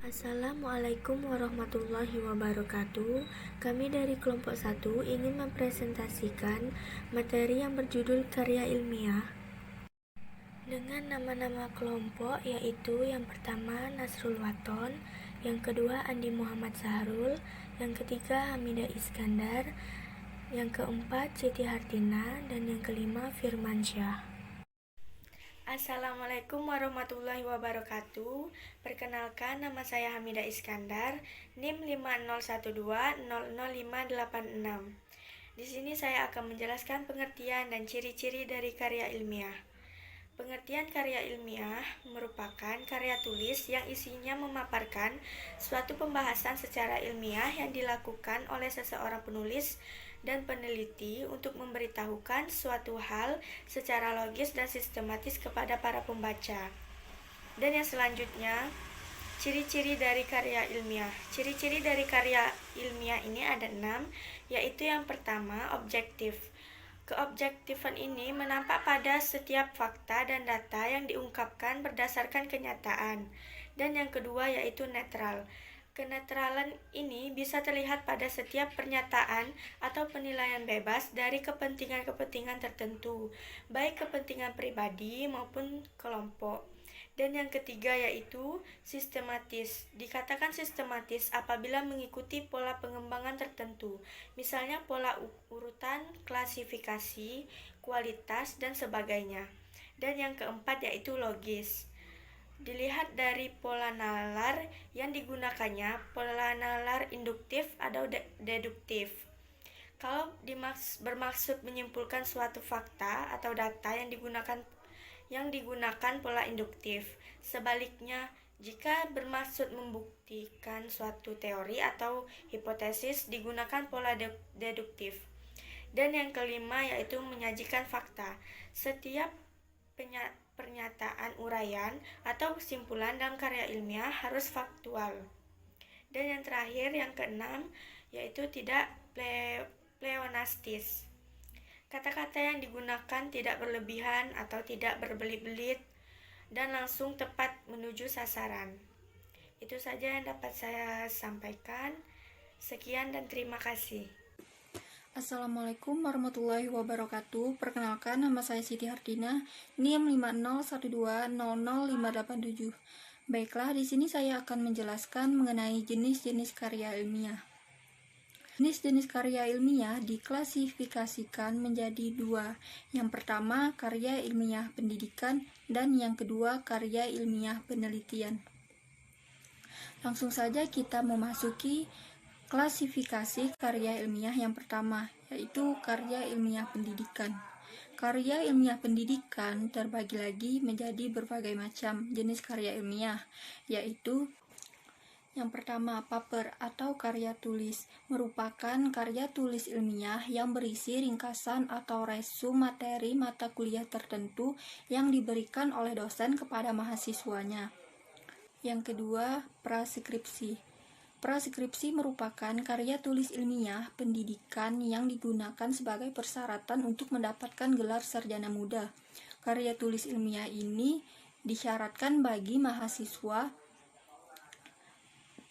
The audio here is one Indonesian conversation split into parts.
Assalamualaikum warahmatullahi wabarakatuh. Kami dari kelompok 1 ingin mempresentasikan materi yang berjudul karya ilmiah dengan nama-nama kelompok, yaitu yang pertama Nasrul Waton, yang kedua Andi Muhammad Sahrul, yang ketiga Hamidah Iskandar, yang keempat Siti Hartina, dan yang kelima Firmansyah. Assalamualaikum warahmatullahi wabarakatuh. Perkenalkan, nama saya Hamidah Iskandar, NIM 5012000586. Di sini saya akan menjelaskan pengertian dan ciri-ciri dari karya ilmiah. Pengertian karya ilmiah merupakan karya tulis yang isinya memaparkan suatu pembahasan secara ilmiah yang dilakukan oleh seseorang penulis dan peneliti untuk memberitahukan suatu hal secara logis dan sistematis kepada para pembaca. Dan yang selanjutnya, ciri-ciri dari karya ilmiah. Ciri-ciri dari karya ilmiah ini ada 6, yaitu yang pertama, objektif. Keobjektifan ini menampak pada setiap fakta dan data yang diungkapkan berdasarkan kenyataan. Dan yang kedua yaitu netral. Kenetralan ini bisa terlihat pada setiap pernyataan atau penilaian bebas dari kepentingan-kepentingan tertentu, baik kepentingan pribadi maupun kelompok. Dan yang ketiga yaitu sistematis. Dikatakan sistematis apabila mengikuti pola pengembangan tertentu, misalnya pola urutan, klasifikasi, kualitas, dan sebagainya. Dan yang keempat yaitu logis. Dilihat dari pola nalar yang digunakannya, pola nalar induktif atau deduktif. Kalau bermaksud menyimpulkan suatu fakta atau data yang digunakan pola induktif. Sebaliknya, jika bermaksud membuktikan suatu teori atau hipotesis, digunakan pola deduktif. Dan yang kelima yaitu menyajikan fakta. Setiap pernyataan uraian atau kesimpulan dalam karya ilmiah harus faktual. Dan yang terakhir, yang keenam, yaitu tidak pleonastis. Kata-kata yang digunakan tidak berlebihan atau tidak berbelit-belit dan langsung tepat menuju sasaran. Itu saja yang dapat saya sampaikan. Sekian dan terima kasih. Assalamualaikum warahmatullahi wabarakatuh. Perkenalkan, nama saya Siti Hartina, NIM 5012000587. Baiklah, di sini saya akan menjelaskan mengenai jenis-jenis karya ilmiah. Jenis-jenis karya ilmiah diklasifikasikan menjadi 2. Yang pertama, karya ilmiah pendidikan, dan yang kedua, karya ilmiah penelitian. Langsung saja kita memasuki klasifikasi karya ilmiah yang pertama, yaitu karya ilmiah pendidikan. Karya ilmiah pendidikan terbagi lagi menjadi berbagai macam jenis karya ilmiah, yaitu yang pertama, paper atau karya tulis merupakan karya tulis ilmiah yang berisi ringkasan atau resum materi mata kuliah tertentu yang diberikan oleh dosen kepada mahasiswanya. Yang kedua, praskripsi. Praskripsi merupakan karya tulis ilmiah pendidikan yang digunakan sebagai persyaratan untuk mendapatkan gelar sarjana muda. Karya tulis ilmiah ini disyaratkan bagi mahasiswa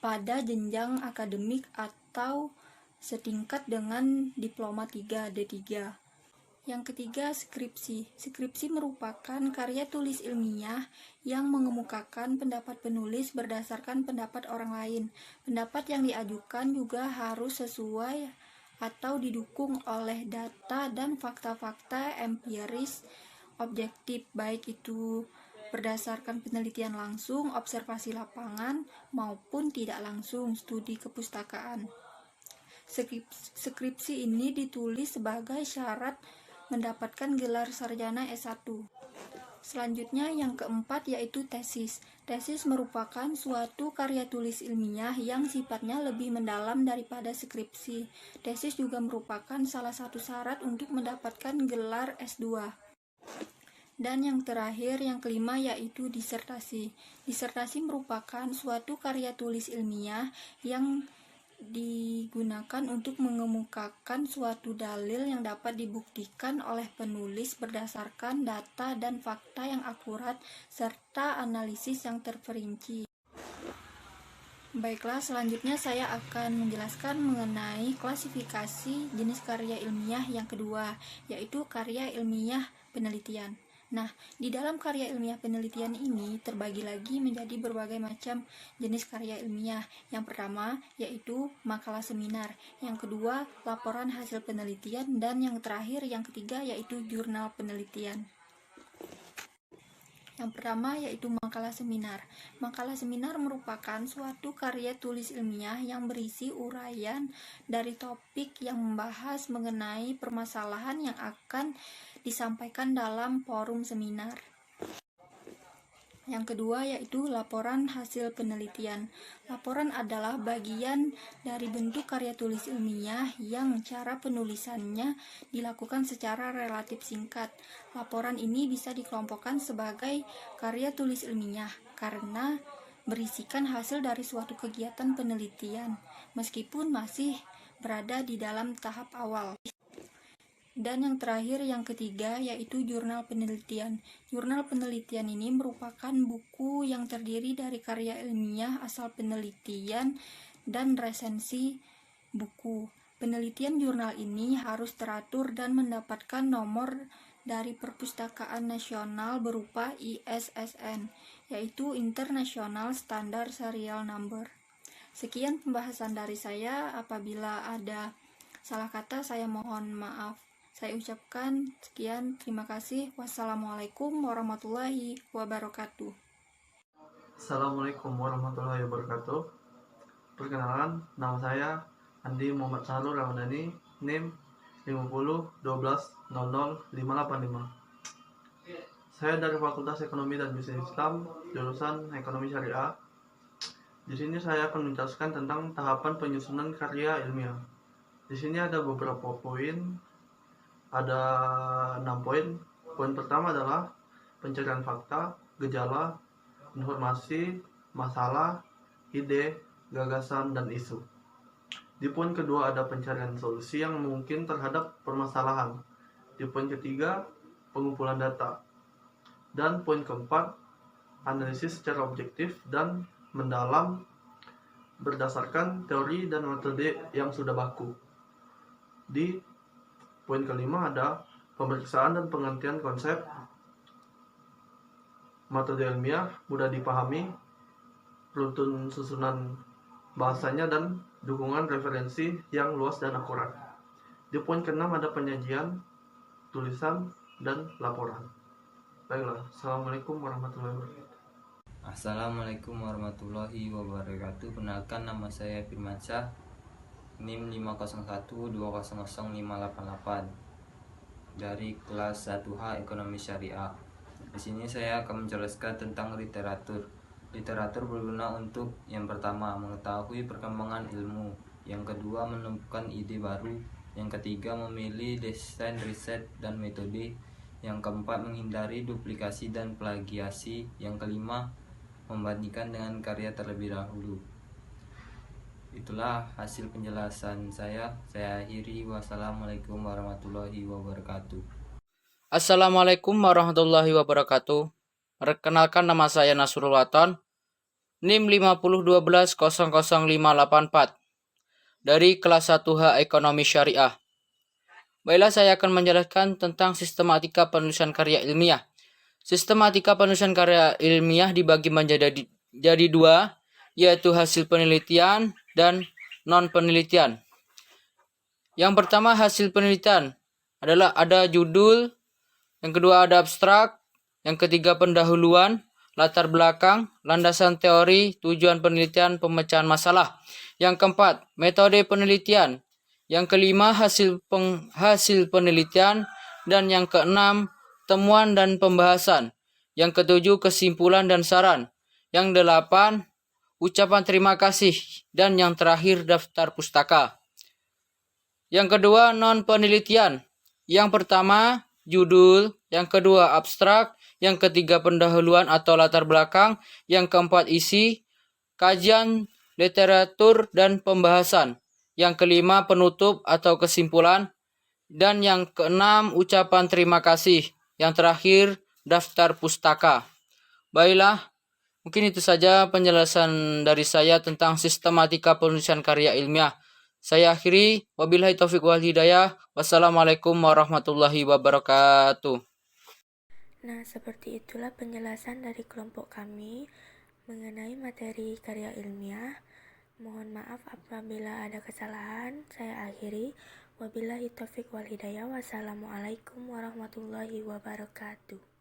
pada jenjang akademik atau setingkat dengan diploma 3 D3. Yang ketiga, skripsi. Skripsi merupakan karya tulis ilmiah yang mengemukakan pendapat penulis berdasarkan pendapat orang lain. Pendapat yang diajukan juga harus sesuai atau didukung oleh data dan fakta-fakta empiris objektif, baik itu berdasarkan penelitian langsung, observasi lapangan, maupun tidak langsung, studi kepustakaan. Skripsi ini ditulis sebagai syarat mendapatkan gelar sarjana S1. Selanjutnya yang keempat yaitu tesis. Tesis merupakan suatu karya tulis ilmiah yang sifatnya lebih mendalam daripada skripsi. Tesis juga merupakan salah satu syarat untuk mendapatkan gelar S2. Dan yang terakhir, yang kelima, yaitu disertasi. Disertasi merupakan suatu karya tulis ilmiah yang digunakan untuk mengemukakan suatu dalil yang dapat dibuktikan oleh penulis berdasarkan data dan fakta yang akurat serta analisis yang terperinci. Baiklah, selanjutnya saya akan menjelaskan mengenai klasifikasi jenis karya ilmiah yang kedua, yaitu karya ilmiah penelitian. Nah, di dalam karya ilmiah penelitian ini terbagi lagi menjadi berbagai macam jenis karya ilmiah. Yang pertama yaitu makalah seminar, yang kedua laporan hasil penelitian, dan yang terakhir yang ketiga yaitu jurnal penelitian. Yang pertama yaitu makalah seminar. Makalah seminar merupakan suatu karya tulis ilmiah yang berisi uraian dari topik yang membahas mengenai permasalahan yang akan disampaikan dalam forum seminar. Yang kedua yaitu laporan hasil penelitian. Laporan adalah bagian dari bentuk karya tulis ilmiah yang cara penulisannya dilakukan secara relatif singkat. Laporan ini bisa dikelompokkan sebagai karya tulis ilmiah karena berisikan hasil dari suatu kegiatan penelitian, meskipun masih berada di dalam tahap awal. Dan yang terakhir, yang ketiga, yaitu jurnal penelitian. Jurnal penelitian ini merupakan buku yang terdiri dari karya ilmiah asal penelitian dan resensi buku. Penelitian jurnal ini harus teratur dan mendapatkan nomor dari Perpustakaan Nasional berupa ISSN, yaitu International Standard Serial Number. Sekian pembahasan dari saya. Apabila ada salah kata, saya mohon maaf. Saya ucapkan sekian, terima kasih. Wassalamualaikum warahmatullahi wabarakatuh. Assalamualaikum warahmatullahi wabarakatuh. Perkenalkan, nama saya Andi Muhammad Sahrul Ramadhani, NIM 5012000585. Saya dari Fakultas Ekonomi dan Bisnis Islam, jurusan Ekonomi Syariah. Di sini saya akan menjelaskan tentang tahapan penyusunan karya ilmiah. Di sini ada beberapa poin. Ada 6 poin. Poin pertama adalah pencarian fakta, gejala, informasi, masalah, ide, gagasan, dan isu. Di poin kedua ada pencarian solusi yang mungkin terhadap permasalahan. Di poin ketiga, pengumpulan data. Dan poin keempat, analisis secara objektif dan mendalam berdasarkan teori dan metode yang sudah baku. Di poin kelima ada pemeriksaan dan pengertian konsep, metode ilmiah mudah dipahami, runtun susunan bahasanya, dan dukungan referensi yang luas dan akurat. Di poin keenam ada penyajian, tulisan, dan laporan. Baiklah, Assalamualaikum warahmatullahi wabarakatuh. Assalamualaikum warahmatullahi wabarakatuh. Perkenalkan, nama saya Firmansyah, NIM 501200588 dari kelas 1H Ekonomi Syariah. Di sini saya akan menjelaskan tentang literatur. Literatur berguna untuk yang pertama mengetahui perkembangan ilmu, yang kedua menemukan ide baru, yang ketiga memilih desain riset dan metode, yang keempat menghindari duplikasi dan plagiasi, yang kelima membandingkan dengan karya terlebih dahulu. Itulah hasil penjelasan saya. Saya akhiri. Wassalamualaikum warahmatullahi wabarakatuh. Assalamualaikum warahmatullahi wabarakatuh. Perkenalkan, nama saya Nasrul Waton, NIM 501200584 dari kelas 1H Ekonomi Syariah. Baiklah, saya akan menjelaskan tentang sistematika penulisan karya ilmiah. Sistematika penulisan karya ilmiah dibagi menjadi dua, yaitu hasil penelitian dan non-penelitian. Yang pertama, hasil penelitian adalah ada judul, yang kedua ada abstrak, yang ketiga pendahuluan, latar belakang, landasan teori, tujuan penelitian, pemecahan masalah. Yang keempat, metode penelitian. Yang kelima, hasil penelitian. Dan yang keenam, temuan dan pembahasan. Yang ketujuh, kesimpulan dan saran. Yang delapan, ucapan terima kasih. Dan yang terakhir, daftar pustaka. Yang kedua, non-penelitian. Yang pertama, judul. Yang kedua, abstrak. Yang ketiga, pendahuluan atau latar belakang. Yang keempat, isi, kajian, literatur, dan pembahasan. Yang kelima, penutup atau kesimpulan. Dan yang keenam, ucapan terima kasih. Yang terakhir, daftar pustaka. Baiklah, Mungkin itu saja penjelasan dari saya tentang sistematika penulisan karya ilmiah. Saya akhiri, wabillahi taufiq wal hidayah. Wassalamualaikum warahmatullahi wabarakatuh. Nah, seperti itulah penjelasan dari kelompok kami mengenai materi karya ilmiah. Mohon maaf apabila ada kesalahan. Saya akhiri. Wabillahi taufiq wal hidayah. Wassalamualaikum warahmatullahi wabarakatuh.